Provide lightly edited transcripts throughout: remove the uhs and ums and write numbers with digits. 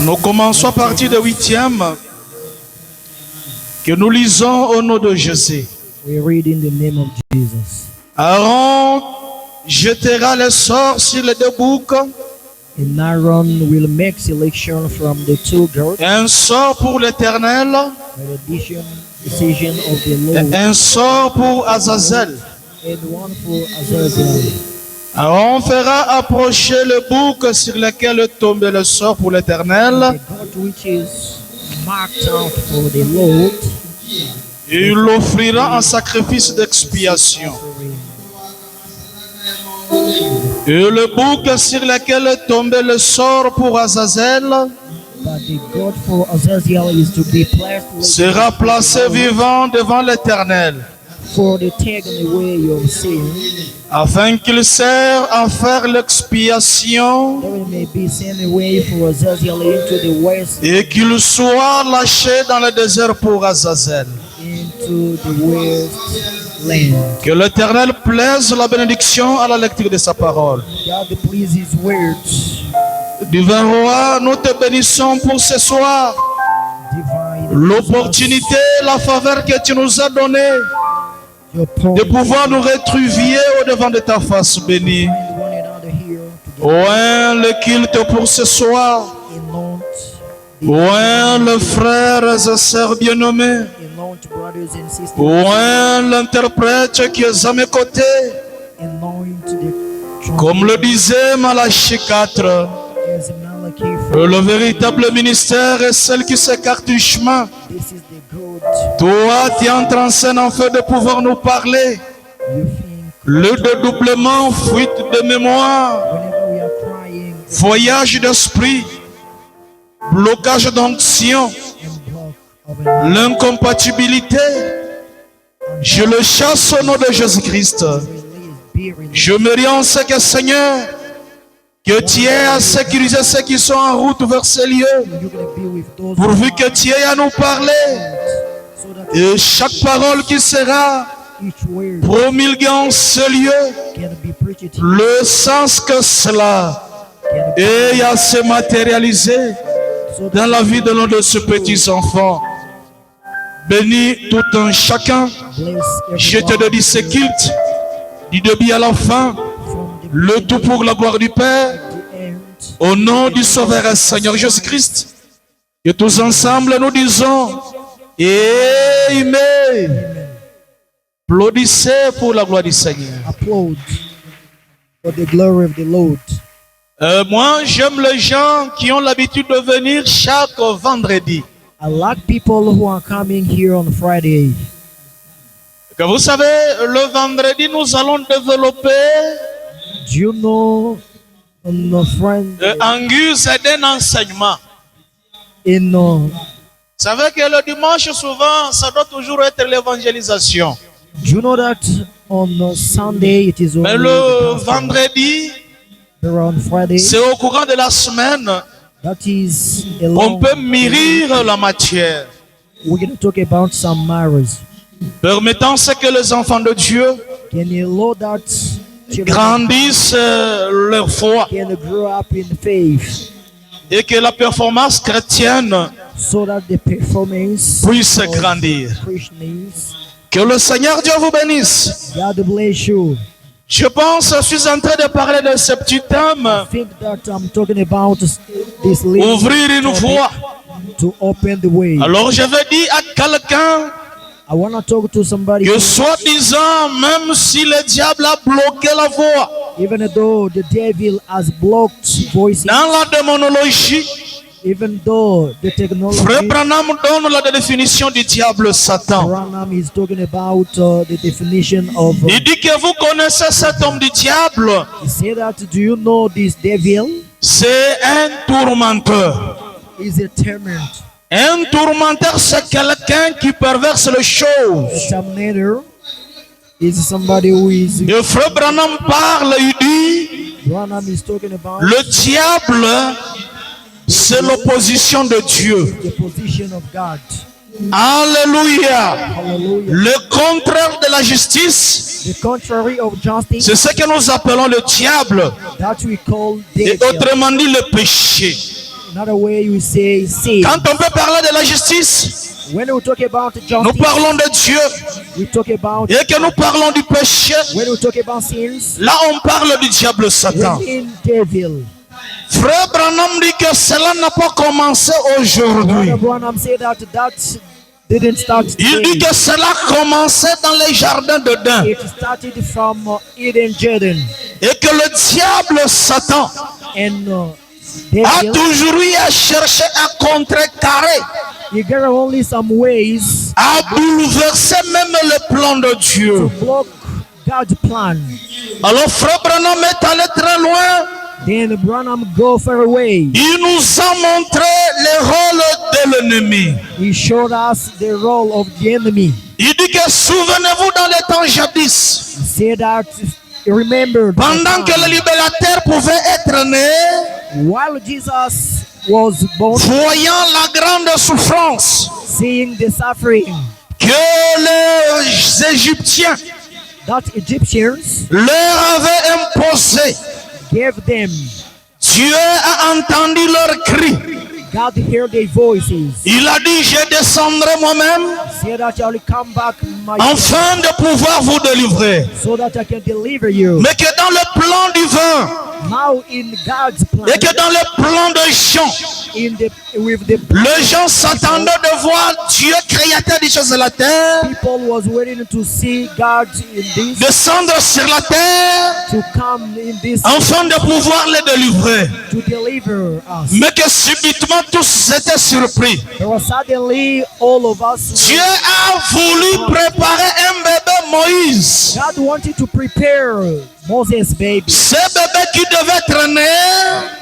Nous commençons à partir de 8e que nous lisons au nom de Jésus. We read in the name of Jesus. Aaron jettera le sort sur les deux boucs, And Aaron will make selection from the two goats, un sort pour l'Éternel decision of the Lord, et un sort pour Azazel. and one for Azazel. Aaron fera approcher le bouc sur lequel tombe le sort pour l'Éternel. The goat which is marked out for the Lord, Il l'offrira en sacrifice d'expiation. Et le bouc sur lequel tombe le sort pour Azazel but the goat for Azazel is to be placed sera placé vivant devant l'Éternel, for the taking away of sin, afin qu'il sert à faire l'expiation that it may be sent away for Azazel into the west, et qu'il soit lâché dans le désert pour Azazel. into the west land. Que l'Éternel plaise la bénédiction à la lecture de sa parole. God please His words. Divin Roi, nous te bénissons pour ce soir. Divine L'opportunité, la faveur que tu nous as donnée your de point, pouvoir nous retrouver au devant de ta face bénie. one another here Oint le culte pour ce soir. anoint Oint les frères et sœurs bien-nommés. anoint brothers and sisters, Oint l'interprète qui est à mes côtés. anoint the Comme le disait Malachie 4, as Malachi 4. le véritable ministère est celle qui s'écarte du chemin. This is the good. Toi, tu entres en scène afin de pouvoir nous parler. You think Le dédoublement, fuite de mémoire, whenever we are crying voyage d'esprit, blocage d'onction, and block of an l'incompatibilité, je le chasse au nom de Jésus-Christ. release, be released. Je me rends en ce que Seigneur, que tu aies à sécuriser ceux qui sont en route vers ces lieux, You're going to be with those pourvu que tu aies à nous parler. so that Et chaque parole qui sera each word promulguée en ce lieu, can be preached, le sens que cela can be, ait à se matérialiser so dans that la vie de l'un de ces petits enfants. Bénis tout un chacun. bless Je te everyone dédie ce culte du début à la fin, from the le tout pour la gloire du Père, end. au nom du Sauveur et Seigneur Jésus-Christ. Et tous ensemble nous disons Amen. Applaudissez pour la gloire du Seigneur. Applaud for the glory of the Lord. Moi, j'aime les gens qui ont l'habitude de venir chaque vendredi. I like people who are coming here on Friday. Que vous savez, le vendredi, nous allons développer Do you know on friend en guise d'un enseignement. in Vous savez que le dimanche, souvent, ça doit toujours être l'évangélisation. do you know that on Sunday it is Mais only le the gospel, vendredi, but on Friday c'est au courant de la semaine that is a qu'on long peut mûrir la matière. we're going to talk about some matters. Permettant ce que les enfants de Dieu Can you allow that children grandissent leur foi can grow up in faith et que la performance chrétienne so that the performance puisse of grandir. Christians, Que le Seigneur Dieu vous bénisse. God bless you. Je pense, je suis en train de parler de ce petit thème, I think that I'm talking about this little ouvrir une topic voie. to open the way. Alors je vais dire à quelqu'un I want to talk to somebody que soi-disant, même si le diable a bloqué la voie, even though the devil has blocked voices, dans la démonologie, even though the technology Frère Branham donne la définition du diable Satan. Branham is talking about the definition of Il dit que vous connaissez cet homme du diable, he said that do you know this devil c'est un tourmenteur. is a torment. Un tourmenteur, c'est quelqu'un qui perverse les A choses. terminator is somebody who is Et Frère Branham parle, il dit, Branham is talking about le diable, c'est l'opposition de Dieu. the position of God. Alléluia. Hallelujah. Le contraire de la justice, The contrary of justice, c'est ce que nous appelons le diable. that we call Et devil. autrement dit, le péché. Another way we say sin. Quand on peut parler de la justice, When we talk about nous justice, parlons de Dieu. we talk about. Et que nous parlons du péché, When we talk about sins, là on parle du diable Satan. we mean devil. Frère Branham dit que cela n'a pas commencé aujourd'hui. Brother Branham said that didn't start Il dit today. que cela a commencé dans les jardins d'Éden. It started from Eden Jordan. Et que le diable Satan And a devil, toujours eu à chercher à contrecarrer, you got only some ways à bouleverser même le plan de Dieu. to block God's plan. Alors frère Branham est allé très loin. Then Branham go far away. Il nous a montré le rôle de l'ennemi. He showed us the role of the enemy. Il dit que souvenez-vous dans les temps jadis, He said that, remember, pendant que le libérateur pouvait être né, while Jesus was born, voyant la grande souffrance seeing the suffering que les Égyptiens that Egyptians leur avaient imposée, gave them, Dieu a entendu leurs cris. God heard their voices. Il a dit, je descendrai moi-même Said that I will come back afin de pouvoir vous délivrer. so that I can deliver you. Mais que dans le plan divin Now in God's plan, et que dans le plan de Jean, with the les gens s'attendaient de voir Dieu créateur des choses de la terre people was waiting to see God in this, descendre sur la terre to come in this, afin de pouvoir les délivrer. to deliver us. Mais que subitement tous étaient surpris. There was suddenly all of us. Dieu a voulu préparer un bébé Moïse. God wanted to prepare Moses' baby. Ce bébé qui devait être né,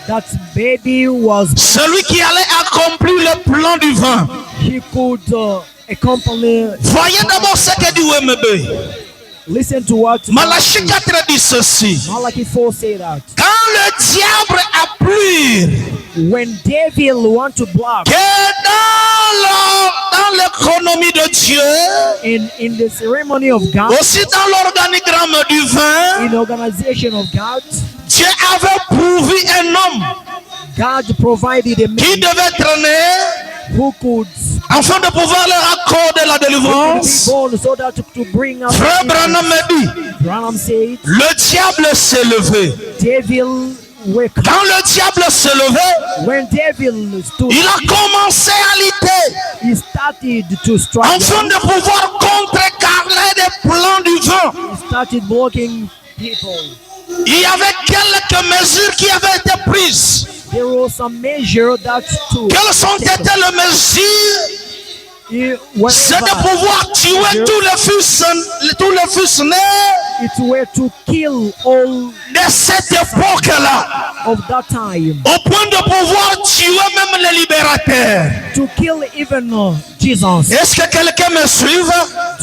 That baby was, celui qui allait accomplir le plan divin. he could accompany. Voyez d'abord ce que dit Wemebe. Listen to what Malachie 4 dit ceci. Malachi 4 say that. Quand le diable a plu When devil want to block que dans l'économie de Dieu, in the ceremony of God, aussi dans l'organigramme divin, in organization of God, Dieu avait pourvu un homme God provided a qui man devait être né who could afin de pouvoir leur accorder la be délivrance. born so that to bring us. Frère Branham me dit, Branham said, le diable s'est levé. devil wake up. Quand le diable s'est levé, When devil stood, il a commencé à lutter he started to strike. afin de pouvoir contrecarrer les plans divins. He started blocking people. Il y avait quelques mesures qui avaient été prises. There was some measure that took. Quelles sont été les mesures? C'est de Whenever pouvoir tuer tous les fils nés it were to kill all de cette époque-là, of that time, au point de pouvoir tuer même les libérateurs. to kill even Jesus. Est-ce que quelqu'un me suit?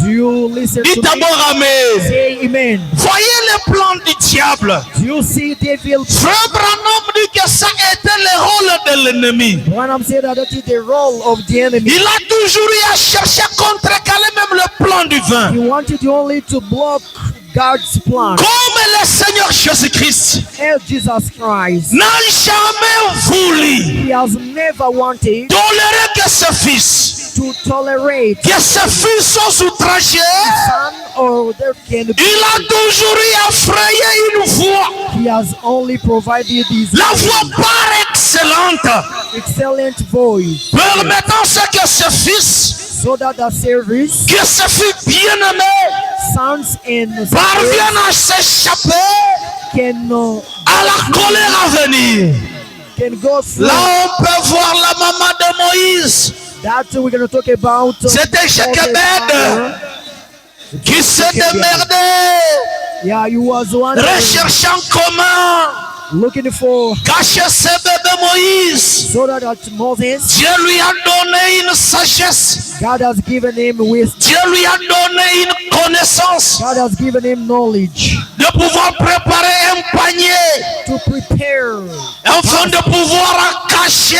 Do you listen Dites to me? d'abord Amen. Say amen. Voyez le plan du diable. Do you see devil? Frère Branham dit que ça était le rôle de l'ennemi. Branham said that is the role of the enemy. Il a toujours eu à chercher à contrecarrer même le plan divin. He wanted only to block God's plan. Comme le Seigneur Jésus-Christ And Jesus Christ, n'a jamais voulu he has never wanted tolérer que ses fils, to tolerate que ses fils soient outragés. son or there can be. Il a toujours eu à frayer une voie, He has only provided his la voie par excellente, excellent voice permettant ce que ses fils, so that the service, que ses filles bien-aimées sons and parviennent à s'échapper can à la colère à venir. go through. Là, on peut voir la maman de Moïse. That's what we're going to talk about. C'était Jochebed qui s'est démerdé, Yeah, you was one recherchant comment looking for cacher ce bébé Moïse. so that Moses, Dieu lui a donné une sagesse. God has given him wisdom. Dieu lui a donné une connaissance God has given him knowledge de pouvoir préparer un panier to prepare, afin de pouvoir cacher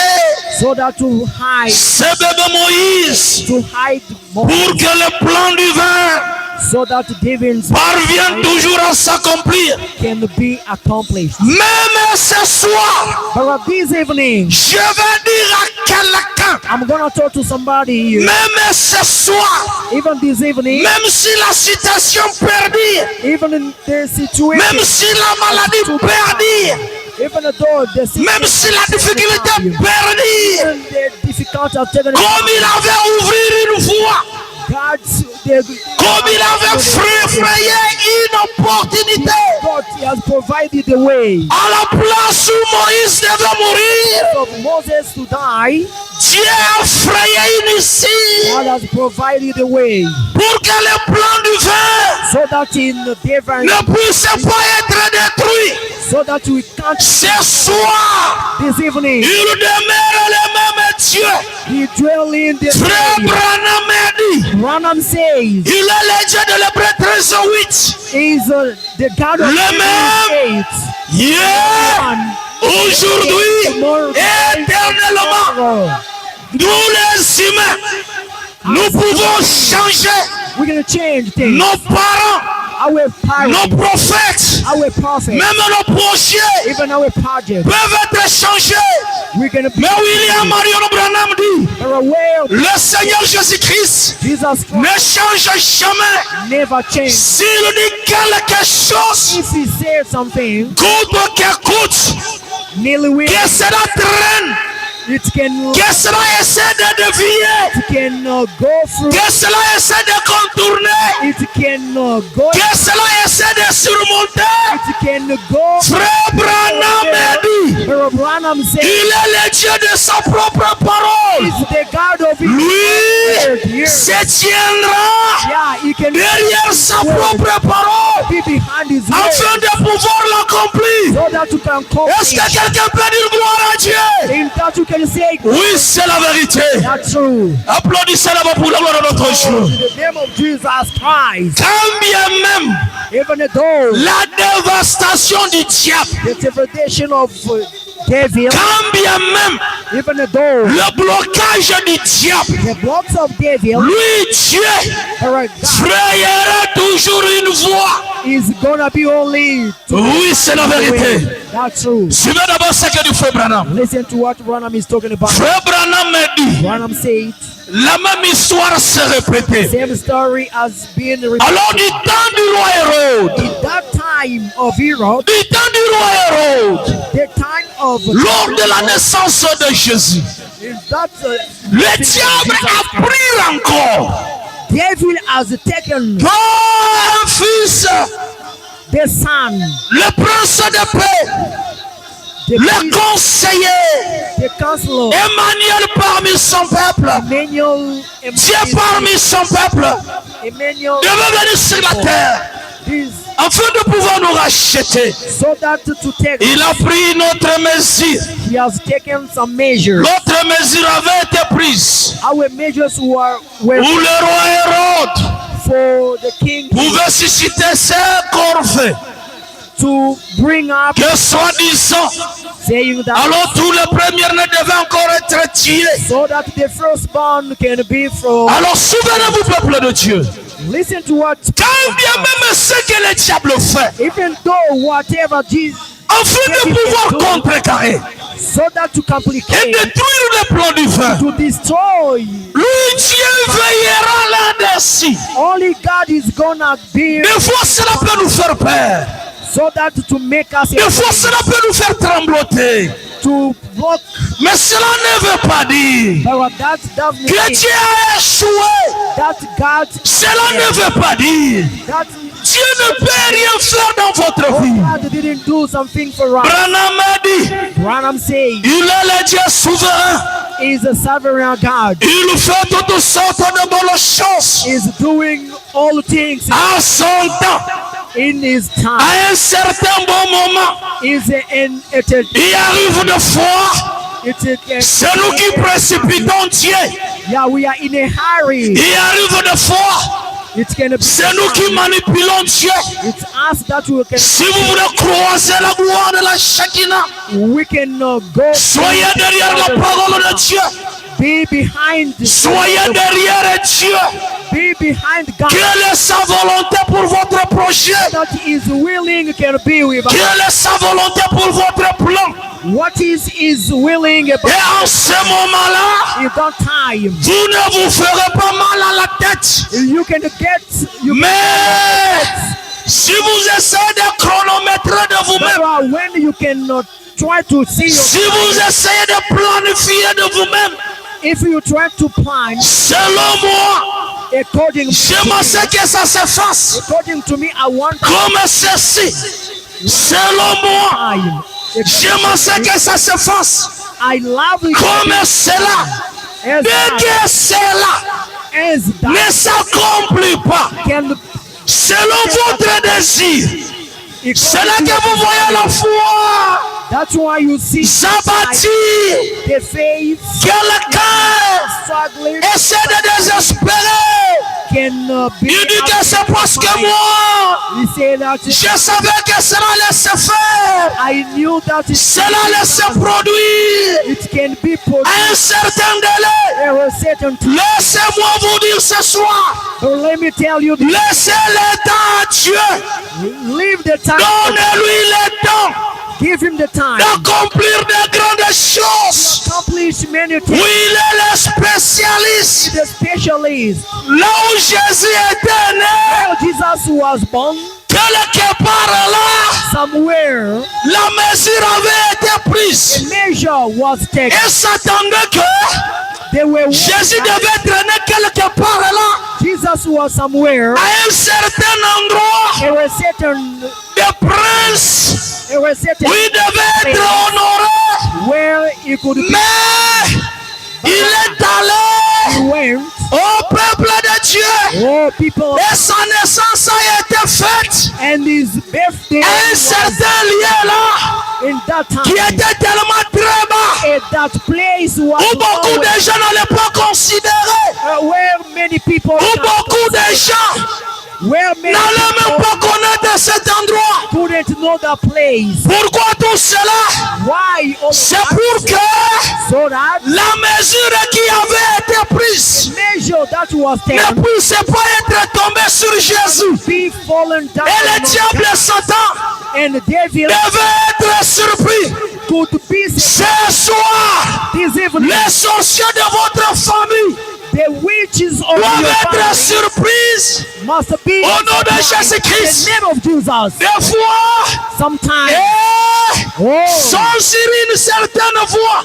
so that to hide, ce bébé Moïse pour Moses, que le plan du vin so that David's parvienne toujours à s'accomplir. can be accomplished. Même ce soir, But this evening, je vais dire à quelqu'un, I'm gonna talk to somebody here. même ce soir, Even this evening, même si la situation perdure, even in the situation, même si la maladie perdure, even though the même si la difficulté situation, perdure, even the difficult are taken, comme il avait ouvert une voie, God's comme il avait frayé une opportunité God has provided the way à la place où Moïse devait mourir, for Moses to die. Dieu a frayé une issue God has provided the way pour que le plan du vin so that in David, ne puisse pas être détruit. so that we can't Ce soir, this evening. il demeure le même Dieu. He dwell in the Frère Branham a dit, Branham says il est le Dieu de l'Hébreu 13:8. is the God of Le même. Hier, aujourd'hui, éternellement, nous les humains, nous pouvons changer We're gonna change things. nos parents, Our nos parents, prophètes, our prophets, même nos projets even our projects. peuvent être changés. We're gonna be Mais William Marion Branham dit, aware. le Seigneur Jésus-Christ Jesus Christ ne change jamais. never changed. S'il dit quelque chose, If he said something, coûte que coûte, nearly will, que cela traîne, it can que cela essaie de dévier, go through. que cela essaie de contourner, It can go. que cela essaie de surmonter. It can go. Frère Branham a dit, Brother Branham said, il est le Dieu de sa propre parole. "He's the God of his Lui word." se tiendra Yeah, he can derrière sa propre parole be behind his afin word, de pouvoir l'accomplir. so that you can Est-ce que accomplish. quelqu'un peut dire gloire à Dieu? In that you can say, Oui, c'est la vérité. that's true. Applaudissez d'abord pour la gloire de notre In Dieu. the name of Jesus Christ, Quand bien même even though la dévastation du diable, the devastation of devil, quand bien même even though le blocage du diable, the blocks of devil, lui, Dieu, God frayera toujours une voie. is gonna be only Oui, c'est la vérité. that's true. Suivez d'abord ce que dit Frère Branham. Listen to what Branham is talking about. Frère Branham me dit, Branham said, la même histoire se répétait. same story has been repeated. Alors du temps du roi Hérode, In that time of Herod, du temps du roi Hérode, the time of lors de la naissance de Jésus, in that le diable a pris encore devil has taken un fils, the son, le prince de paix, the le priest, conseiller, the counselor, Emmanuel parmi son peuple, Emmanuel, Dieu parmi son peuple, Emmanuel, devait venir sur la terre is afin de pouvoir nous racheter. so that to take, Il a pris notre mesure. he has taken some measures. L'autre mesure avait été prise Our measures were où le roi Hérode for the king pouvait susciter ses corvées to bring up, que soi-disant, saying that alors tous les premiers ne devaient encore être tués. so that the firstborn can be from. Alors souvenez-vous, peuple de Dieu, Listen to what, quand bien même ce que le diable fait, even though whatever Jesus, afin de pouvoir contrecarrer so that to et complicate, détruire le plan du vin, to destroy, lui, Dieu veillera là-dessus. only God is gonna be, Des fois, cela peut nous faire peur. so that to make us, Des fois, cela peut nous faire trembloter. to block, Mais cela ne veut pas dire but that doesn't que mean Dieu a échoué. that God, Cela ne veut pas dire that Dieu ne peut rien faire dans votre vie. God didn't do something for us. Branham a dit, Branham says, il est le Dieu souverain. is a sovereign God, Il fait toutes sortes de bonnes choses is doing all things à son temps. in his time, à un certain bon moment, is in il arrive de fois, c'est nous qui précipitons Dieu. yeah, we are in a hurry. Il arrive de fois, It's gonna be c'est nous qui manipulons Dieu. it's us that we can Si vous voulez croiser la gloire de la Shekinah, go soyez derrière la parole de Dieu. be behind Soyez derrière Dieu. be behind God. Quelle est sa volonté pour votre projet? That is willing can be with us. Quelle est sa volonté pour votre plan? What is willing Et about en ce moment-là, in that time vous ne vous ferez pas mal à la tête. you can get you Mais si vous essayez de chronométrer de vous-même, when you cannot try to see your si vous essayez de planifier de vous-même, if you try to plan selon moi, according j'aimerais que ça se fasse to me I want comme ceci. Selon moi, time. j'aimerais que ça se fasse I love it comme cela. as Dès que cela that ne s'accomplit pas can selon votre désir, c'est là que vous voyez la foi that's why you see s'abattre. the faith Quelqu'un struggling essaie de désespérer. can be Il dit que c'est parce que moi, he say that je savais que cela allait se faire. I knew that Cela allait se produire it can be à un certain délai. there was certain Laissez-moi vous dire ce soir, so let me tell you laissez le temps à Dieu. leave the time Donnez-lui le temps give him the time d'accomplir de grandes choses. accomplish many Oui, things il est le spécialiste. the specialist Là où Jésus était né, where Jesus was born quelque part là, somewhere la mesure avait été prise. a measure was taken Et s'attendait que they were Jésus devait traîner quelque part là, Jesus was somewhere à un certain endroit. there were certain Le prince, there were certain oui, devait être honoré. where he could be Mais il est allé went au peuple de Dieu. oh people Et sa naissance a été faite and his birthday à un was certain lieu là, in that qui time était tellement très bas, at that place was où beaucoup de gens n'allaient pas considérer, where many people où beaucoup de gens where many n'allaient même people pas connaître cet endroit. couldn't know the place Pourquoi tout cela? why all C'est that? pour que So that la mesure qui avait été prise measure that was ne taken puisse pas être tombée sur Jésus. be fallen down Et le on diable et Satan and the devil devaient être surpris. could be Ce soir, this evening les sorciers de votre famille the witches of doivent your être family surprises must be au nom de in Jésus-Christ. the name of Jesus Des fois, sometimes sont sur une certaine voie.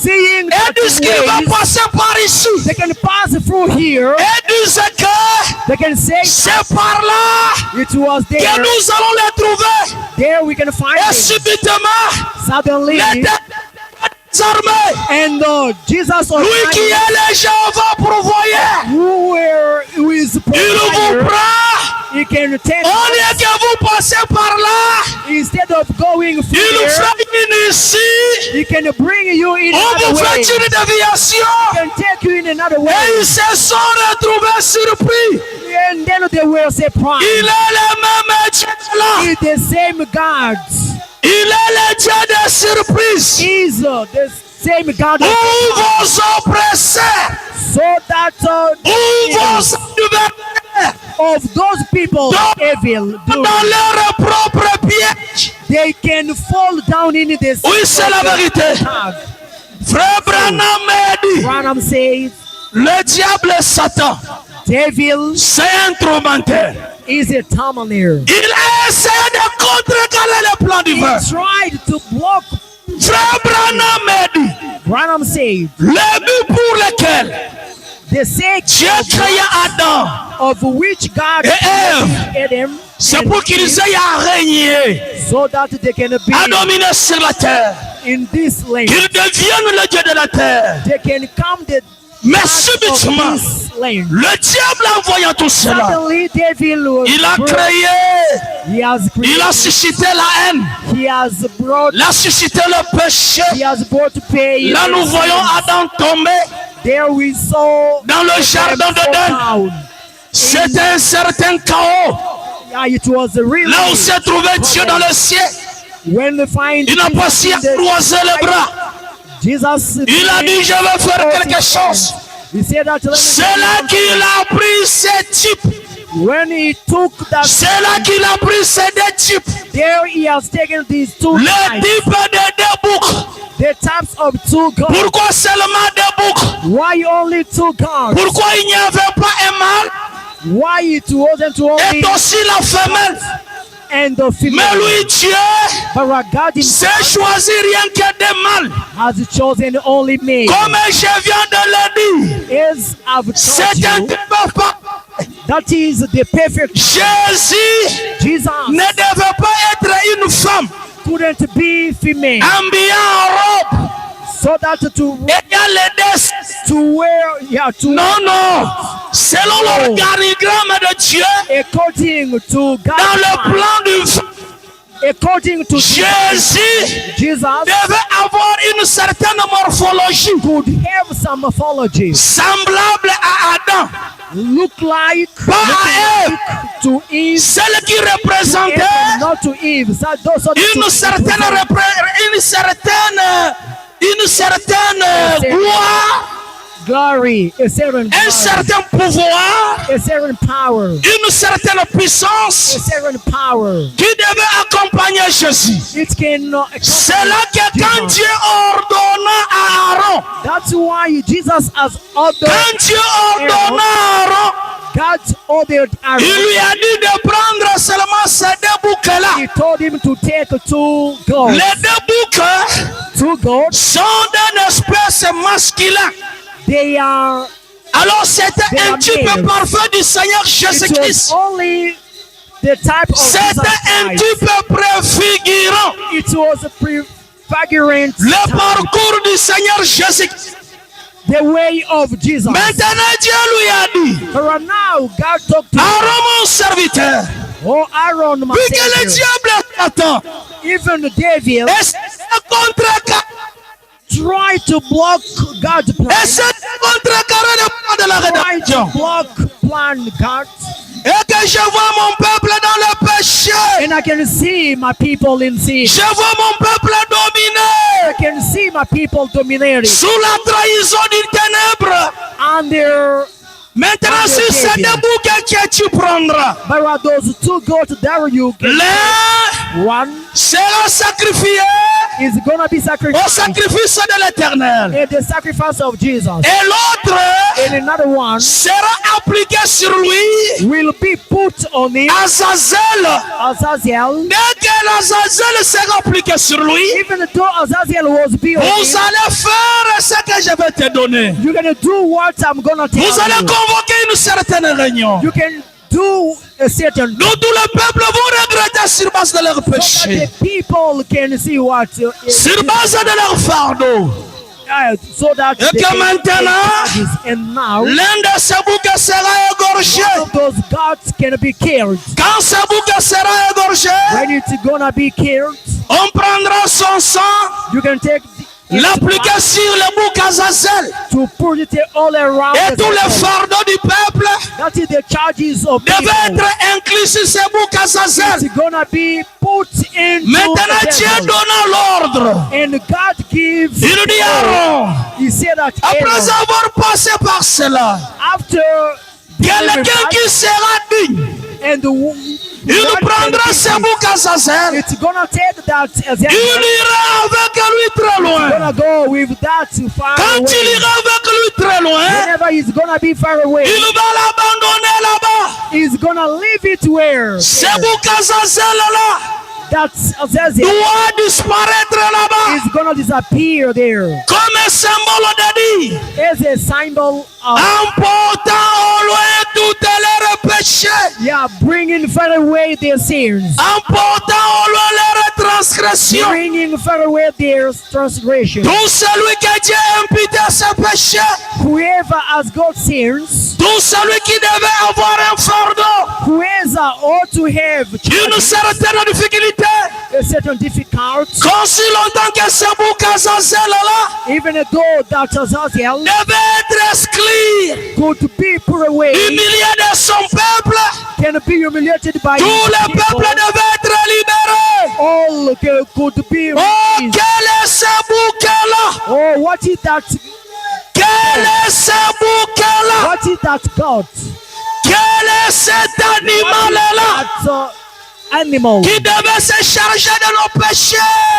seeing Et disent qu'il va ways, passer par ici. they can pass through here Et disent que they can say c'est par là it was que there nous allons les trouver. there we can find Et it subitement, suddenly les armées, and Jesus lui qui est le Jéhovah pourvoyeur, who is il vous provider, prend. he can take Au lieu que vous passez par là, instead of going il through nous here, fait une ici. he can bring you in On another vous way. fait une déviation. He can take you in another way. Et ils se sont retrouvés surpris. And then they will say, pride. Il est le même Dieu là. Is the same God. Il est le Dieu des surprises. Is the same God. Où vos oppresseurs, So that où vos adversaires, of those people evil do, dans leur propre piège. they can fall down in this. Oui, c'est la vérité. Frère Branham m'a dit, Branham says, le diable et Satan, devil c'est un tourmenteur. is a terminator. Il a essayé de contrecarrer le plan He divin. tried to block. Frère Branham m'a dit, Branham said, le but pour lequel the sake Dieu créa Adam, of which God Et Ève, created Adam, c'est and pour qu'ils Eve, aient à régner, so that they can be à dominer sur la terre, in this land. qu'ils deviennent le Dieu de la terre. They can come the Mais of subitement, this land. le diable en voyant tout cela, Suddenly, devil was il a brought- créé, He has il created. a suscité la haine, He has brought. il a suscité le péché. He has brought pain. Là, nous voyons Adam tomber There we saw dans le them jardin fall d'Éden. down. C'était un certain chaos. Yeah, it was really Là où s'est trouvé Dieu dans le ciel, when they find il n'a pas si Jesus in the- croisé les bras. Jesus. Il a dit, je vais faire quelque chose. He said that let me C'est là qu'il a pris ces types. when he took that, C'est là qu'il a pris ces deux types. there he has taken these two Les types, types de deux boucs. the types of two gods. Pourquoi seulement deux boucs? Why only two gods? Pourquoi il n'y avait pas un mâle Why it wasn't only et aussi la femelle? and the Mais female? lui, Dieu, But God c'est himself choisi rien que des mâles. has chosen only me. Comme je viens de le dire, As I've told c'est un you, type pas. that is the perfect. Jésus Jesus ne devait pas être une femme couldn't be female, habillée en robe, so that to ayant les deux. wear, yeah, to Non, non. Selon l'organigramme de Dieu, according to dans God's le plan, plan du according to Jésus Jesus devait avoir une certaine morphologie could have some morphology, semblable à Adam, look like, pas à Ève, to Eve, celle qui représentait and not to Eve. So those are the une two certaine, une certaine gloire, glory, a certain un glory, certain pouvoir, a certain power, une certaine a puissance certain power. qui devait accompagner Jésus. It can C'est là que quand Dieu ordonna à Aaron, That's why Jesus has ordered, quand Dieu ordonna à Aaron, God ordered Aaron. il lui a dit de prendre seulement ces deux boucs-là. He told him to take two goats. Les deux boucs Two goats. sont d'une espèce masculin. They are. Alors c'était un type parfait du Seigneur It was Jésus-Christ. only the type of Jesus C'était un Christ. type préfigurant It was a prefigurant le type, parcours du Seigneur Jésus-Christ. the way of Jesus. Maintenant Dieu lui a dit, For now, God talked to Aaron mon serviteur, oh Aaron, my vu que le Savior. diable t'attend, Even the devil essaie de contrecarrer tried to block God's plan. essaie de contrecarrer le plan de la Tried to rédemption. block plan God. Et que je vois mon peuple dans le péché. And I can see my people in sin. Je vois mon peuple dominé I can see my people dominating sous la trahison du ténèbre. under. Maintenant, si c'est des bouquets que tu prendras, But are those two goats that you can, l'un one sera sacrifié is gonna be au sacrificed sacrifice de l'Éternel. in the sacrifice of Jesus, Et l'autre and another one sera appliqué sur lui, will be put on him, Azazel. Azazel. Dès que l'Azazel sera appliqué sur lui, Even though Azazel was be on vous him, allez faire ce que je vais te donner. you're gonna do what I'm gonna tell Vous allez you. convoquer une certaine réunion. You can do a certain Nous, tout le peuple vont regretter sur base de leur so that péché, the people can see what sur base de leur fardeau. so that Et they que can maintenant, take charges. And now l'un de ces boucs sera égorgé. one of those gods can be killed. Quand ce bouc sera égorgé, When it's gonna be killed, on prendra son sang, you can take l'appliquer sur le bouc Azazel. to put it all around. Et the tous les temple. fardeaux du peuple That is the charges of devaient people. être inclus sur ce bouc Azazel. It's gonna be put into Maintenant, the Dieu temple. donna l'ordre. And God gives. Il dit à Aaron, He said that après Aaron, avoir passé par cela, after quelqu'un qui sera digne, and il prendra ce bouc Azazel, it's gonna take that as il ira avec lui très loin. gonna go with that far Quand il away. ira avec lui très loin, Whenever he's gonna be far away, il va l'abandonner là-bas. he's gonna leave it where Ce bouc Azazel-là that Azazel doit disparaître là-bas is gonna disappear there comme un symbole de dire, as a symbol of emportant au loin toutes leurs péchés, bringing far away their sins, emportant au loin leurs transgressions. bringing far away their transgression. Tout celui que Dieu a imputé ses péchés, Whoever has got sins, tout celui qui devait avoir un fardeau, whoever ought to have une certaine difficulté, a certain difficult, qu'aussi longtemps que ce bouc Azazel là even though that Azazel devait être exclu, could be put away, humilié de son peuple, can be humiliated by tout his le people, peuple devait être libéré. all could be Oh, released. quel est ce bouc là? Oh, what is that? Quel est ce bouc là? What is that God? Quel est cet animal là? That animal Qui devait se charger de nos péchés,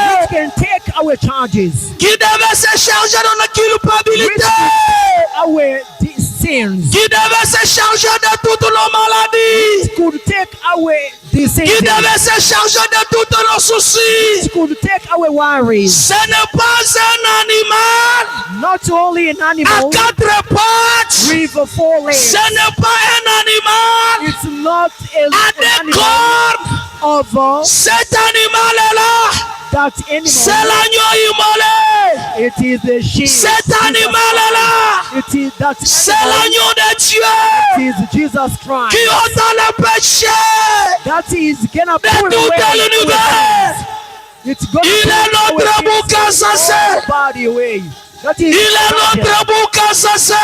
which can take our charges, qui devait se charger de nos which culpabilités, can take our sins, qui devait se charger de toutes nos maladies, could take our qui diseases, devait se charger de tous nos soucis. could take our worries. Ce n'est pas un animal Not only an à animal quatre pattes, with four legs, ce n'est pas un animal it's not à an des animal cornes. of Cet animal-là, that c'est animal. l'agneau immolé. It is the sheep. Cet animal-là, It is that c'est animal. l'agneau de Dieu It is Jesus Christ. qui ôte le péché That is gonna de put tout away l'univers. It's gonna Il put est our notre sins bouc Azazel. all body away. That is Il est notre bouc Azazel.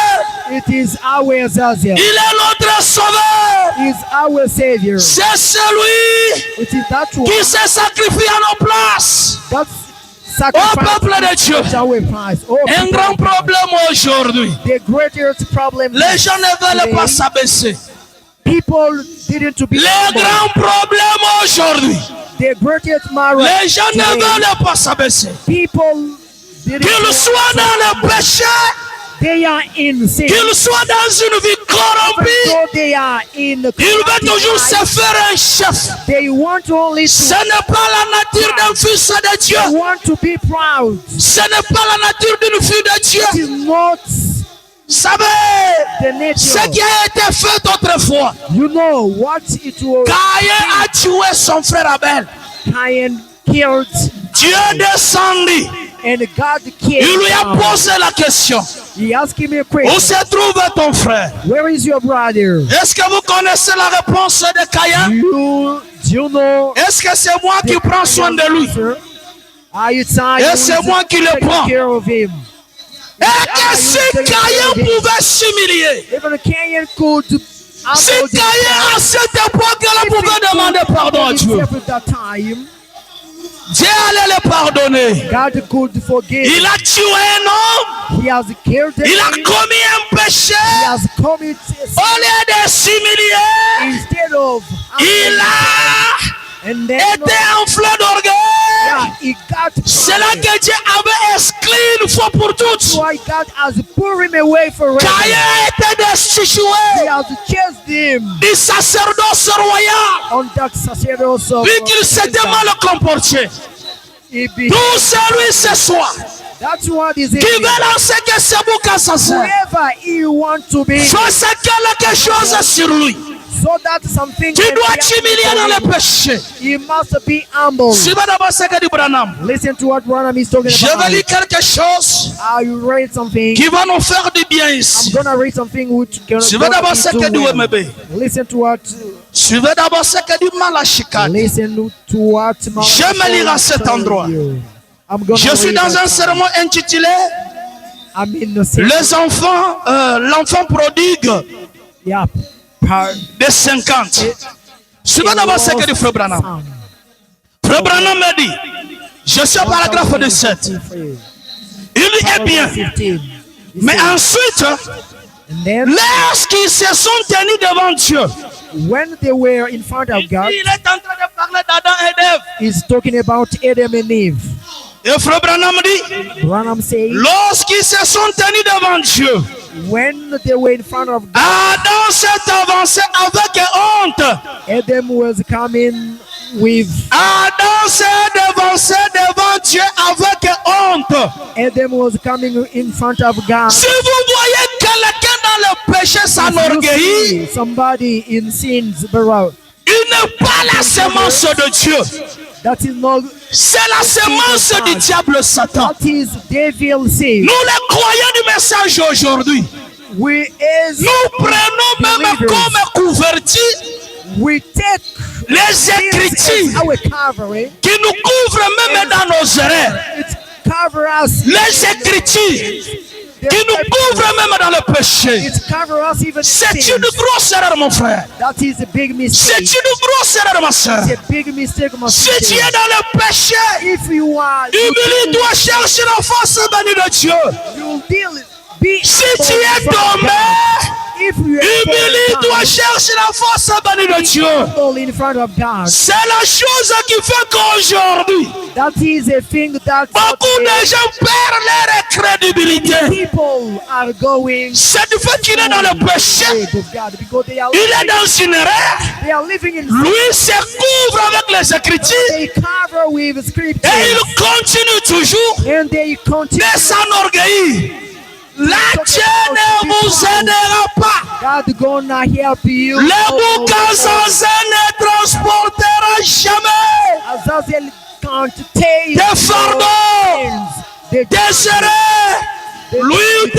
It is our Azazel. Il est notre sauveur. It is our Savior. C'est celui It is that one. qui s'est sacrifié à nos places. That Au sacrifice peuple de Dieu. at our price. Oh, Un people, grand problème aujourd'hui. the greatest problem Les gens ne veulent today, pas s'abaisser. people didn't to be Les humble. grands problèmes aujourd'hui. The greatest marriage Les gens ne today, veulent pas s'abaisser. people didn't Qu'ils soient dans le péché, they are in sin. qu'ils soient dans une vie Even corrompue, though they are in the ils veulent toujours se faire un chef. they want only Ce to n'est pas la nature d'un fils de Dieu. they want to be proud. Ce n'est pas la nature d'une fille de Dieu. It is not Savez, the ce nature. qui a été fait autrefois. You know what it was. Caïn a tué son frère Abel. Cain killed Dieu descendit. and God Il killed lui a him. posé la question. He asked him a Où question. se trouve ton frère? Where is your brother? Est-ce que vous connaissez la réponse de Caïn? Do you know Est-ce que c'est moi qui prends soin de lui? answer? Are you tired? Et c'est moi qui le taking prends. care of him? Et que si Caïn pouvait s'humilier, Even Cain could si Caïn à cette époque-là pouvait demander pardon à Dieu, at that time, Dieu allait le pardonner. God could forgive. Il a tué un homme, He has killed him. il a commis un péché. He has committed sin. Au lieu de s'humilier, Instead of il a and then été enflé d'orgueil. yeah, he got C'est là que Dieu avait exclu une fois pour toutes. why God has put him away forever. Caïn a été He destitué has chased him du sacerdoce royal, on that sacerdoce of vu qu'il s'était mal comporté. he be- Tout celui ce soir That's what is it. qui veut lancer que ce bouc assassin Whoever he wants to be, fasse quelque chose sur lui. so that something Tu can dois be t'humilier happening dans to le him. péché. He must be humble. Suivez d'abord ce que dit Branham. Listen to what Branham is talking Je vais about. lire quelque chose I read something. qui va nous faire du bien I'm ici. gonna read something which can Suivez d'abord ce que dit OMB. Listen to what Suivez d'abord ce que dit Malachika. listen to what Je me lire à cet endroit. I'm gonna Je suis read dans that. un sermon intitulé I'm in the same Les enfants, l'enfant prodigue yeah, part des 50. Suivez d'abord ce que dit Frère Branham. Frère Branham me dit, je suis au paragraphe 17. Il dit, eh bien, 15. mais ensuite, And then lorsqu'ils se sont tenus devant Dieu, when they were in front of God, il est en train de parler d'Adam et d'Ève. he's talking about Adam and Eve. Et Frère Branham dit, Branham says lorsqu'ils se sont tenus devant Dieu, when they were in front of God, Adam s'est avancé avec honte. Adam was coming with Adam s'est avancé devant Dieu avec honte. Adam was coming in front of God. Si vous voyez quelqu'un dans le péché If you s'enorgueillit, see somebody in sins, bro, il n'est pas la semence de Dieu. That is not. C'est la semence du diable Satan. That is devil seed. Nous les croyants du message aujourd'hui, We as nous prenons même believers, comme couverture we take les this as écritures our covering. qui nous couvrent même dans nos erreurs. It cover us. Les écritures qui nous couvrent même dans le péché. It cover us even C'est sin. une grosse erreur, mon frère. That is a big C'est mistake. une grosse erreur, ma soeur. It's a big mistake, my Si tu sister. es dans le péché, If you are, humilie-toi, cherche la face bénie de Dieu. you'll deal. Be Si tu es tombé, if you humilie-toi, cherche la face bénie de Dieu. are in front of God, C'est la chose qui fait qu'aujourd'hui, that is a thing that beaucoup de gens perdent leur crédibilité. people are going C'est du fait qu'il est dans le péché. away of God because they Il est dans une erreur. are living in Lui se couvre avec les écritures they cover with et scripture il continue toujours and they continue. de s'enorgueillir. La Dieu ne vous aidera pas. God gonna help you. Le Boukazaze ne transportera jamais Azazel can't take des fardeaux the déchirés. Lui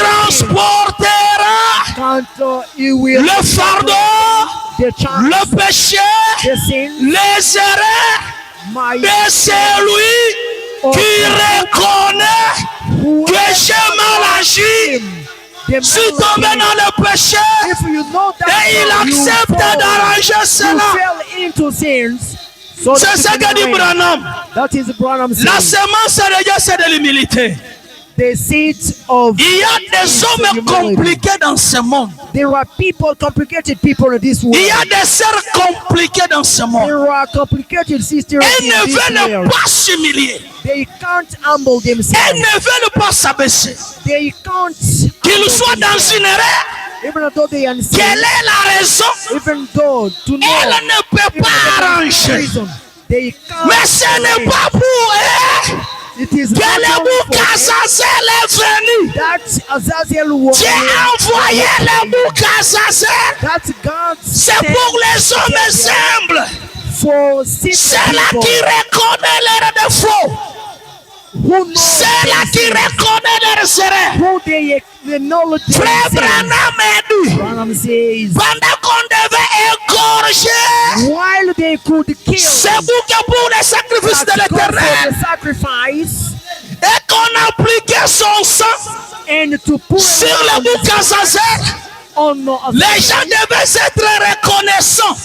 transportera can't he will le fardeau, the chance, le péché, the sin, les erreurs my de celui qui reconnaît who que j'ai mal agi. the Si tombé dans le péché if you know that et il you accepte fall, d'arranger you cela, fell into sins. So c'est that ce you que dit can Branham. reign. That is Branham La saying. semence de Dieu, c'est de l'humilité. The seed of Il y a des hommes compliqués dans ce monde. there are people, complicated people in this world. Il y a des sœurs compliquées dans ce monde. There are complicated sisters Elles in ne this veulent world. pas s'humilier. They can't humble Elles themselves. ne veulent pas s'abaisser. They can't Qu'ils humble soient dans themselves. une erreur, Even though they are sin, quelle est la raison? even though to know Elle ne peut even pas the arranger. reason, they can't. Mais ce n'est pas pour eux It is que not le only for Boukazazel est venu. that Azazel was Dieu a envoyé le Boukazazel. that God C'est sent pour les hommes humbles. for sin C'est là people qui reconnaît leurs défauts. who know C'est là qui reconnaît leurs erreurs. who they acknowledge Frère themselves. Branham a dit, Branham says, pendant qu'on devait égorger, while they could kill c'est vous que pour les sacrifices de that God for l'éternel, the sacrifice et qu'on appliquait son sang and to put sur le Boukazazel, on les gens devaient être reconnaissants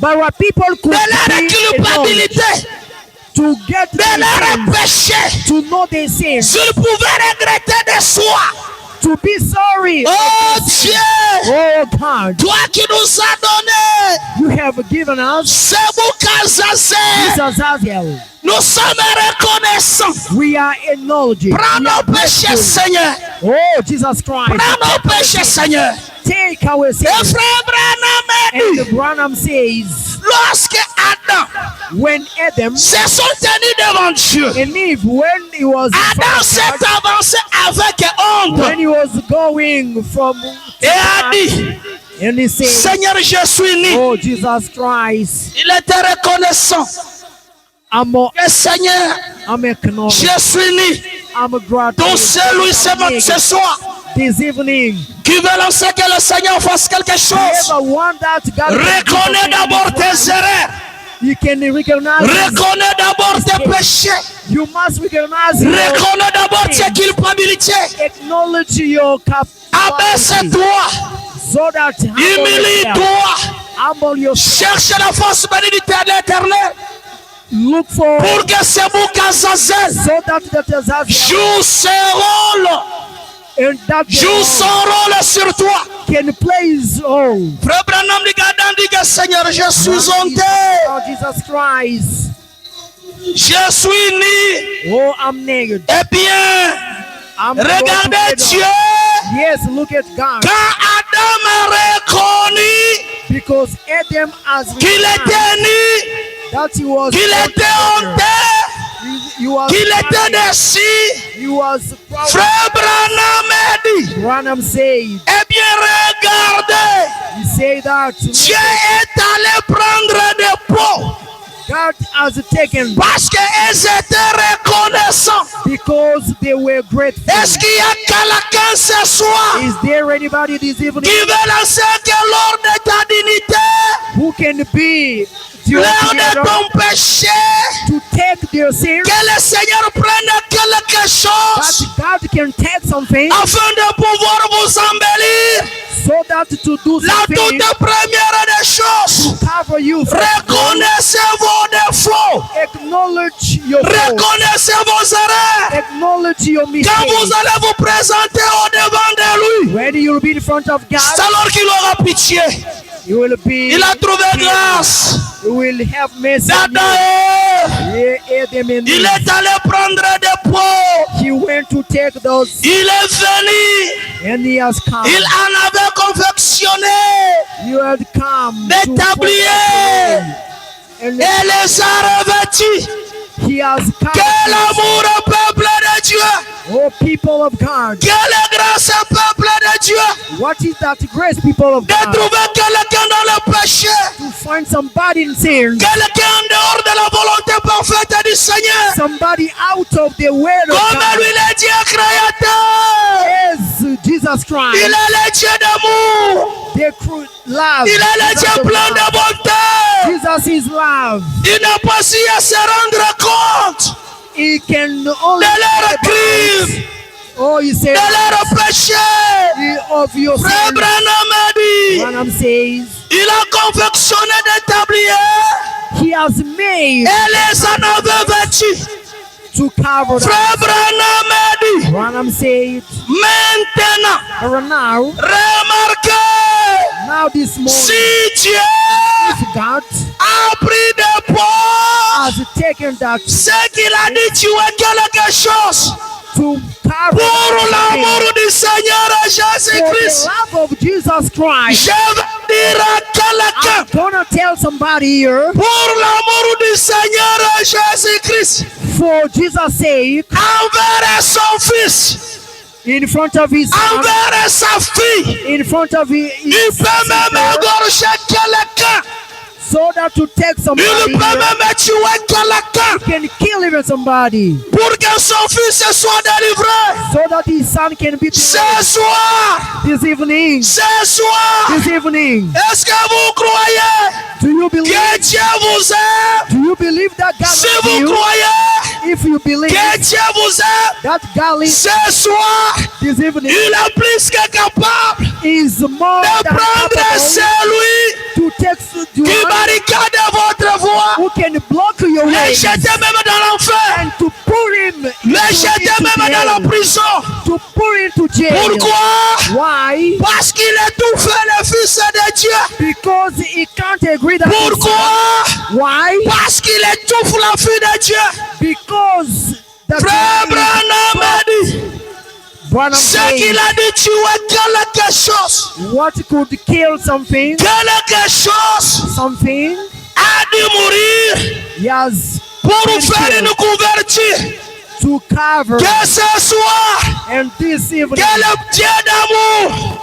but what people could de leur be acknowledged culpabilité, to get de their leur sins, péché. to know their sins, S'ils pouvaient regretter de soi, to be sorry. oh Dieu, Oh God, toi qui nous as donné you have given us ce Boukazazel, this Azazel. nous sommes reconnaissants. We are acknowledging. Prends nos péchés, Seigneur. Oh Jesus Christ, Prends nos péchés, Seigneur. take our Et sins. frère Branham a And dit, Branham says, lorsque Adam when Adam se sont tenus devant Dieu, and Eve, when he was Adam s'est avancé avec honte when he was going from et a dit, and he said, Seigneur, je suis né. oh Jesus Christ, Il était reconnaissant. Et Seigneur, I'm acknowledging, je suis né. I'm grateful. Donc celui ce soir This evening, qui veut lancer que le Seigneur fasse quelque chose, whoever want that God can do reconnais something d'abord in this tes erreurs. world, you can recognize Reconnais d'abord tes péchés. you must recognize your Reconnais d'abord tes culpabilités. acknowledge your capacity Abaisse-toi. so that Humilie-toi. humble yourself, Cherche la face bénédicte de l'éternel look for pour que ce Boukazazel so that Azazel joue ce rôle. and that Joue son rôle sur toi. can play his role. Frère Branham dit que Seigneur, je suis honteux. Oh Jesus Christ, Je suis né. oh I'm naked. Eh bien, I'm regardez broken. Dieu. Yes, look at God. Quand Adam a reconnu Because Adam has qu'il était nu, that he was qu'il était honteux, he was qu'il était proud. déçu, He was proud. Frère Branham a dit, Branham said, eh bien regardez, he said that Dieu est allé prendre des pots God has taken Parce qu'ils étaient reconnaissants. because they were grateful. Est-ce qu'il y a quelqu'un ce soir Is there anybody this evening qui veut lancer que lors de ta dignité, who can be your lors de creator ton péché, to take their sins? que le Seigneur prenne quelque That chose God can take something afin de pouvoir vous embellir? so that to do La something toute première des choses, cover you. reconnaissez vos défauts, Acknowledge your faults. reconnaissez vos erreurs. Acknowledge your Quand mistakes. vous allez vous présenter au devant de lui, When you will be in front of c'est God, alors qu'il aura pitié. you will be. Il a trouvé grâce. You will have mercy on Dada, you. il est allé prendre des pots. He went to take those, Il est venu. and he has come. Il en avait confectionné You had come des to tabliers and et les a revêtis. he has come. Quel amour au peuple de Dieu. Oh, people of God, Quelle grâce au peuple de Dieu. what is that grace, people of De God? trouver quelqu'un dans le péché. To find somebody in sin, Quelqu'un en dehors de la volonté parfaite du Seigneur. somebody out of the word of Comme God. lui le Dieu créateur. Yes, Jesus Il Christ, est le Dieu d'amour. the love. Il est le Jesus Dieu of plein love. de bonté. Jesus is love. Il n'a pas su à se rendre compte He can only de leurs crimes, oh, you say de leurs péchés. of your Frère sin. Branham a dit, Branham says il a confectionné des tabliers he has made et les en avait vêtus. to cover that. Frère Branham a dit, Branham said, maintenant, now, remarquez, now this morning, si Dieu God a pris des poids, has taken that ce qu'il a dit, tu es quelque chose. to cover Pour that l'amour du Seigneur for the Jésus-Christ, love of Jesus Christ. je vais dire à quelqu'un, I'm gonna tell somebody here, pour l'amour du Seigneur Jésus-Christ, for Jesus' sake, envers son fils, in front of his son, envers sa fille, in front of his il peut même sister, égorger quelqu'un, so that to take somebody il peut here, même tuer quelqu'un can kill even somebody, pour que son fils soit délivré. so that his son can be Ce delivered. soir, This evening, this evening, est-ce que vous croyez do you believe? que Dieu vous aime? Do you believe that God Si loves vous you? croyez If you believe que Dieu vous aime, that God lives ce soir, this evening, il est plus que capable is more de than prendre capable celui to take qui the one barricade votre voie, who can block your le way jeter même dans l'enfer, and to put him le jeter même dans la into prison. jail, to put into jail. Pourquoi? Why? Parce qu'il étouffe le Fils de Dieu. Because he can't agree that. Pourquoi? Why? Parce qu'il étouffe la fille de Dieu. Because the Frère Branham a dit, Branham ce said, qu'il a dit, tu es quelque chose. what could kill something, Quelque chose something, a dû mourir he has pour been faire killed une couverture. to cover. Que ce soit, And this evening, que le Dieu d'amour,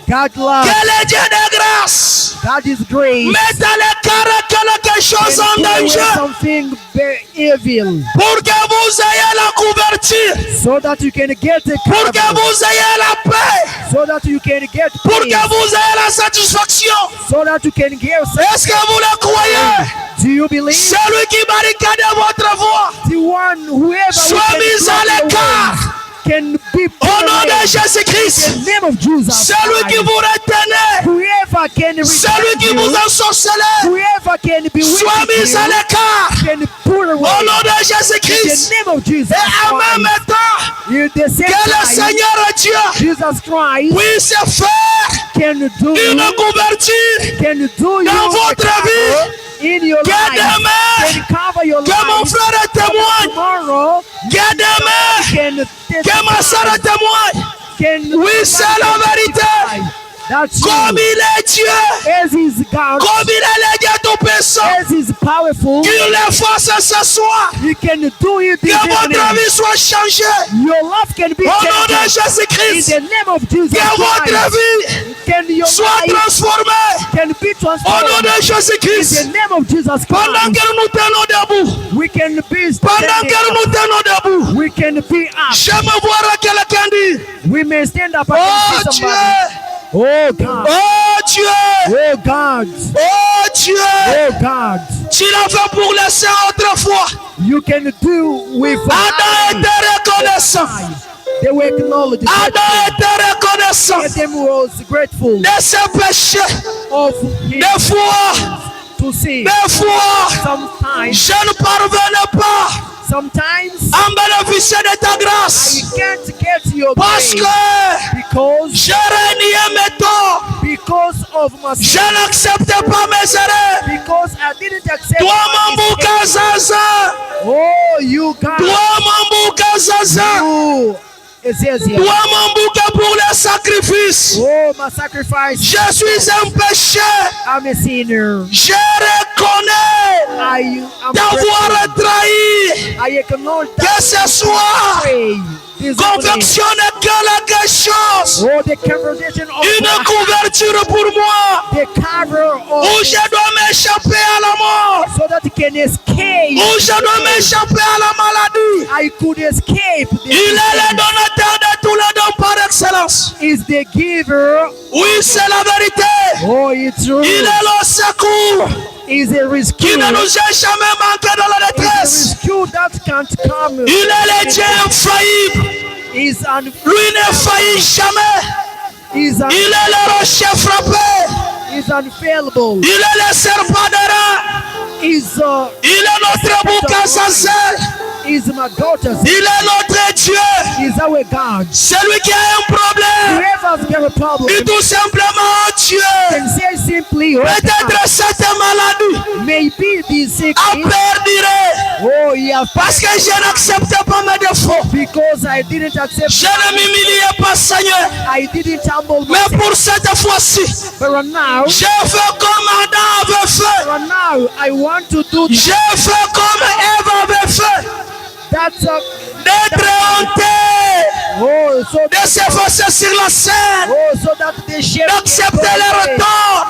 God loves, que le Dieu de grâce, God is great. mette à l'écart quelque chose en And put away danger something very evil, pour que vous ayez la couverture, so that you can get the pour que cover, vous ayez la paix, so that you can get pour peace, que vous ayez la satisfaction. so that you can get. Est-ce que vous le croyez? Do you believe? Celui qui barricade votre voie, The one, whoever sois who mis à can block your l'écart way can be put au nom away. de Jésus-Christ. In the name of Jesus Celui qui Christ. vous retenait, Whoever can celui qui retain vous you, ensorcelait, whoever can be sois with mis à you, l'écart can put away. au nom de In Jésus-Christ. the name of Jesus Et en même Christ. temps, In the same que le time, Seigneur Dieu Jesus Christ puisse faire can do une you, couverture can do you dans votre a cover vie. in your Que life, demain, can cover your que mon life. frère témoigne, Tomorrow que demain, can que ma soeur témoigne. can Oui, c'est la vérité. That's Comme you. il est Dieu, As is God, comme il est le Dieu tout-puissant, as is powerful, qu'il le fasse ce soir, He can do it this que votre evening. vie soit changée. Your life can be Au nom de changed in Jésus-Christ, the name of Jesus que votre Christ. vie Can your soit life transformée can be Au nom transformed de in Jésus-Christ. the name of Jesus Pendant Christ. que nous tenons debout. We can be Pendant standing que up. nous tenons debout. We can be up. J'aime voir quelqu'un dire. We may stand up Oh and see Dieu. somebody. Oh God. Oh Dieu. Oh God. Oh Dieu. Oh God. Tu l'as fait pour les saints autrefois. You can do with Adam était reconnaissant. They were acknowledged. Adam était reconnaissant Adam was grateful de ses péchés. of him Des fois, to see. des fois, Sometimes, je ne parvenais pas sometimes à bénéficier de ta I grâce. can't get your Parce grace que because j'ai renié mes torts. of my Je sin. n'acceptais pas mes erreurs. Because I didn't accept Toi, my mon bouquin mistake. zaza. Oh, you God. Toi, mon bouquin zaza. You. It says here. Toi, mon bouquin pour les sacrifices. Oh, my sacrifice. Je suis un péché. I'm a sinner. Je reconnais I am d'avoir grateful. trahi. I acknowledge Que that ce soit pray this morning. conviction de quelque chose. Oh, the conversation of Une couverture pour moi. the cover Où of je dois m'échapper à la mort. so that it can escape. Où je dois m'échapper à la maladie. I could escape. The Il est le disease. donateur de tous les dons par excellence. Is the giver. Oui, c'est la vérité. Oh, it's true. Il est le secours Is a rescue. qui ne nous a jamais manqué dans la Is a détresse. rescue that can't come. Il est le Dieu infaillible. Is an Lui ne faillit jamais. is an Il est le rocher frappé. is unfailable. Il est le serpent d'airain. Is Il est notre bouc à sincère. is my daughter's. Il est notre Dieu. Is our God. Celui qui a un problème. Whoever's got a problem Et tout simplement, oh Dieu. can say simply, oh, Peut-être cette maladie maybe this a sickness. perdu. Oh, yeah, Parce que je n'accepte pas mes défauts. because I didn't accept. Je ne m'humiliais pas, Seigneur. I didn't humble Mais myself. pour cette fois-ci, But right now, j'ai fait comme Adam avait fait. right now, I want to do J'ai fait comme Ève avait fait. that. D'être honté. Oh, so De s'effacer sur la scène. oh, so that they share. D'accepter les retorts.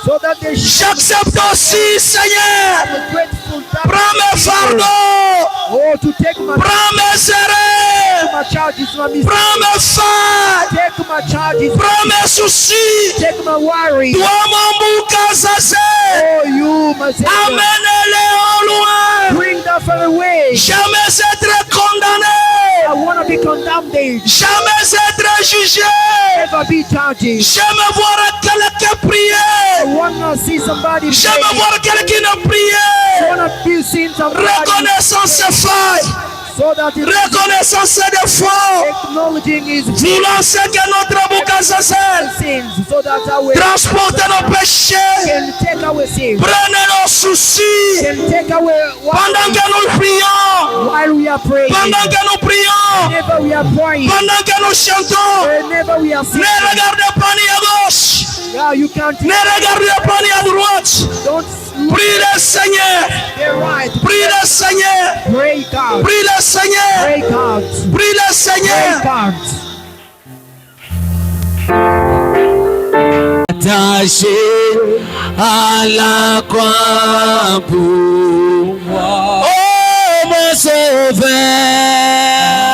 So that they share. J'accepte aussi, Seigneur. The grateful that Prends mes fardeaux. oh, to take my Prends mes erreurs. charges, my mistake. Prends mes failles. Take my charges. Prends mes soucis. Take my worries. Toi, mon bouc à zaza. Oh, you, my Savior. Amène-les au loin. Bring that far away. Jamais être condamné. I want to be condemned. Jamais être jugé. Never be judged. Jamais voir quelqu'un I prier. want to see somebody Jamais pray. voir quelqu'un I prier. want to be seen somebody Reconnaissance ses failles. so that it Reconnaissance ses défauts. acknowledging his Voulant ce que notre bouc à zaza. sins so that our Transportez nos péchés. can take our sins. Prenez nos soucis. Can take away Pendant que nous prions. while we are praying. Pendant que nous prions. Whenever we are praying. Pendant que nous chantons. Whenever we are Ne singing. regardez pas ni à gauche. Yeah, you can't Ne regardez pas ni à droite. don't look Prie le Seigneur. there right. Prie le Seigneur. Pray God. Prie le Seigneur. Pray God. Prie le Pray Seigneur. God. Attaché à la croix pour moi. Oh mon sauveur.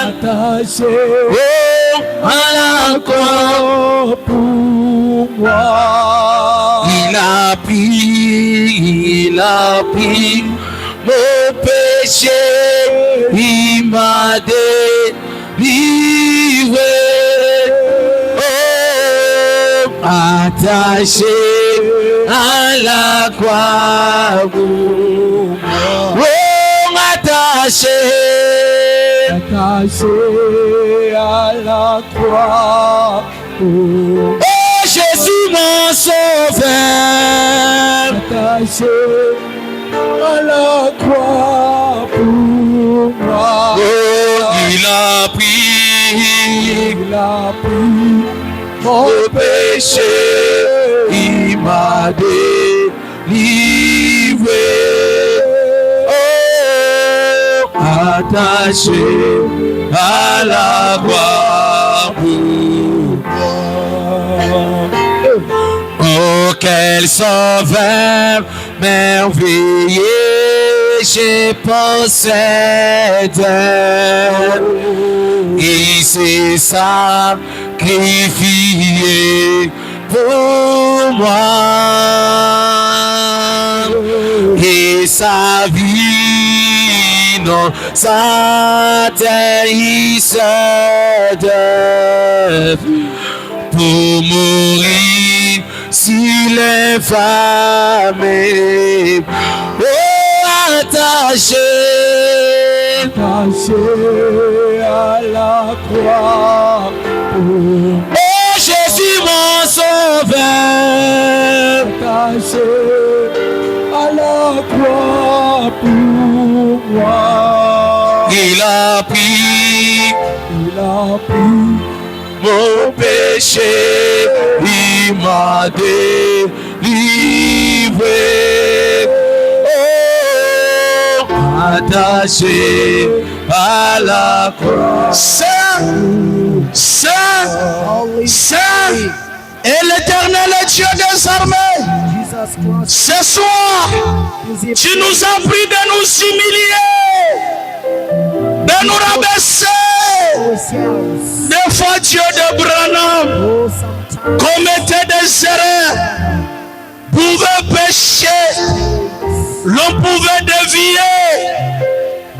Attaché à la croix pour moi. Il a pris mon péché. Il m'a délivré. Attaché à la croix, oh, attaché à la croix, oh, Jésus mon sauveur, attaché à la croix pour moi, oh, il a pris mon péché, il m'a délivré. Oh, attaché à la croix pour moi. Oh, quel Quel sauveur merveilleux je possède. Il s'est sacrifié pour moi. Et sa vie non s'atterrisse pour mourir s'il est famé. Oh, attaché à la croix. Oh, Jésus mon sauveur, attaché à la croix pour moi. Il a pris mon péché, il m'a délivré. Oh, attaché à la croix. Saint, Saint, Saint, et l'Éternel est Dieu des armées. Ce soir, tu nous as pris de nous humilier, de nous rabaisser. Des fois, Dieu de Branham commettait des erreurs, pouvait pécher, l'on pouvait dévier,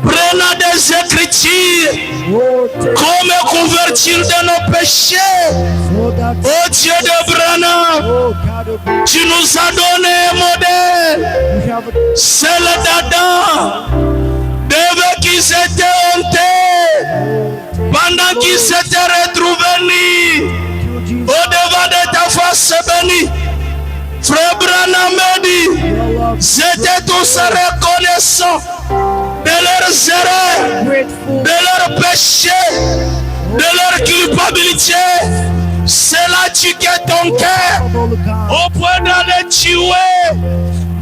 prenant des écritures comme couverture de nos péchés. Oh Dieu de Branham, tu nous as donné un modèle. C'est le Dada. Devant qu'ils étaient hontés, pendant qu'ils s'étaient retrouvés nus, au-devant de ta face bénie, Frère Branham me dit, j'étais tous reconnaissants de leurs erreurs, de leurs péchés, de leur culpabilité. C'est là que tu quittes ton cœur, au point d'aller tuer,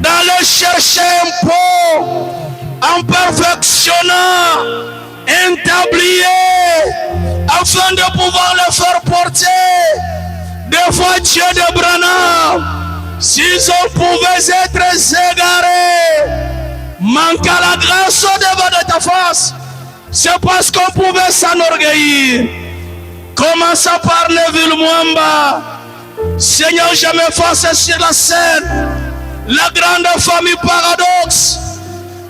d'aller chercher un pot, en perfectionnant un tablier, afin de pouvoir le faire porter. Des fois, Dieu de Branham, s'ils pouvaient être égarés, manque à la grâce au-devant de ta face, c'est parce qu'on pouvait s'enorgueillir. Commençons par Neville Mwamba. Seigneur, je m'efface sur la scène. La grande famille Paradoxe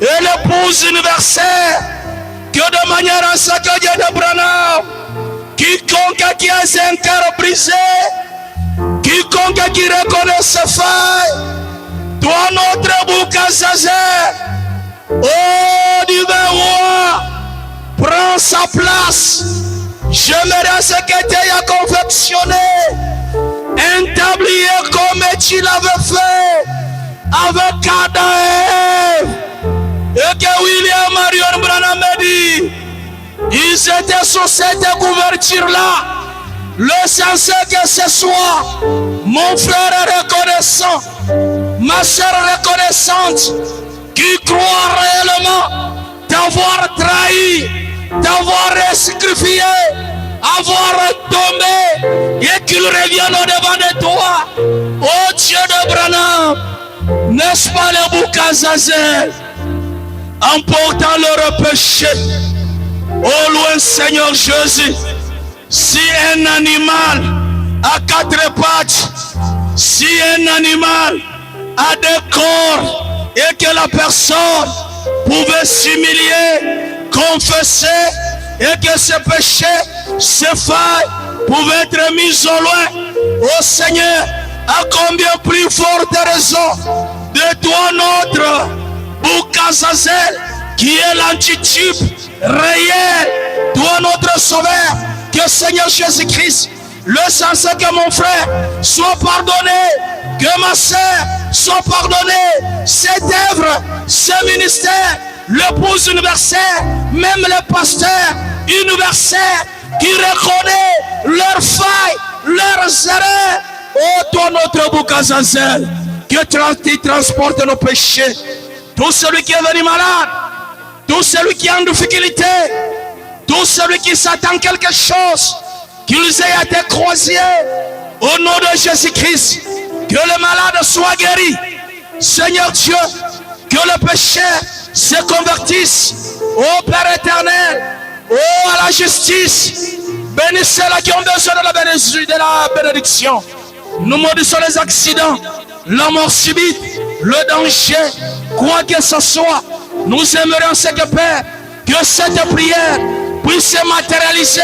et l'épouse universelle, que de manière à ce que Dieu de Branham, quiconque qui a un cœur brisé, quiconque qui reconnaît ses failles, toi notre Boukazazer, oh divin roi, prends sa place. J'aimerais ce que tu as confectionné, un tablier comme tu l'avais fait avec Adam et que William Marion Branham a dit, ils étaient sous cette couverture-là. Le sens que ce soit, mon frère est reconnaissant, ma soeur reconnaissante, qui croit réellement t'avoir trahi, t'avoir sacrifié, avoir tombé et qu'il revienne au-devant de toi. Oh Dieu de Branham, n'est-ce pas le Boukazazel, emportant leur péché au loin, Seigneur Jésus. Si un animal a 4 pattes, si un animal a 2 corps et que la personne pouvait s'humilier, confesser et que ses péchés, ses failles pouvaient être mis au loin, oh Seigneur, à combien plus forte raison de toi notre Boukazazel, qui est l'antitype réel, toi notre sauveur, que Seigneur Jésus-Christ, le sens que mon frère soit pardonné, que ma soeur soit pardonnée, cette œuvre, ce ministère, l'épouse universelle, même le pasteur universel qui reconnaît leurs failles, leurs erreurs. Oh toi notre Boukazazel, que tu transportes nos péchés. Tout celui qui est venu malade, tout celui qui est en difficulté, tout celui qui s'attend quelque chose, qu'ils aient été croisés au nom de Jésus-Christ, que le malade soit guéri. Seigneur Dieu, que le péché se convertisse. Ô Père éternel, ô à la justice, bénissez ceux qui ont besoin de la bénédiction. Nous maudissons les accidents, la mort subite, le danger, quoi que ce soit. Nous aimerions, Seigneur Père, que cette prière puisse se matérialiser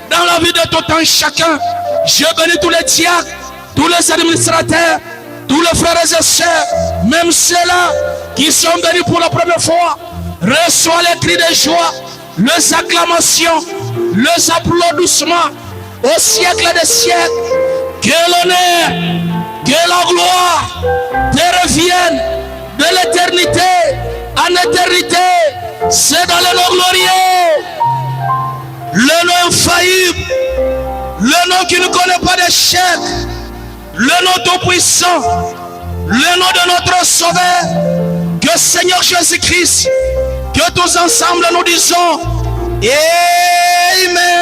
dans la vie de tout un chacun. Je bénis tous les diacres, tous les administrateurs, tous les frères et sœurs, même ceux-là qui sont venus pour la première fois. Reçois les cris de joie, les acclamations, les applaudissements au siècle des siècles. Que l'honneur, que la gloire te reviennent de l'éternité en éternité. C'est dans le nom glorieux, le nom infaillible, le nom qui ne connaît pas d'échec, le nom tout-puissant, le nom de notre Sauveur, que Seigneur Jésus-Christ, que tous ensemble nous disons Amen.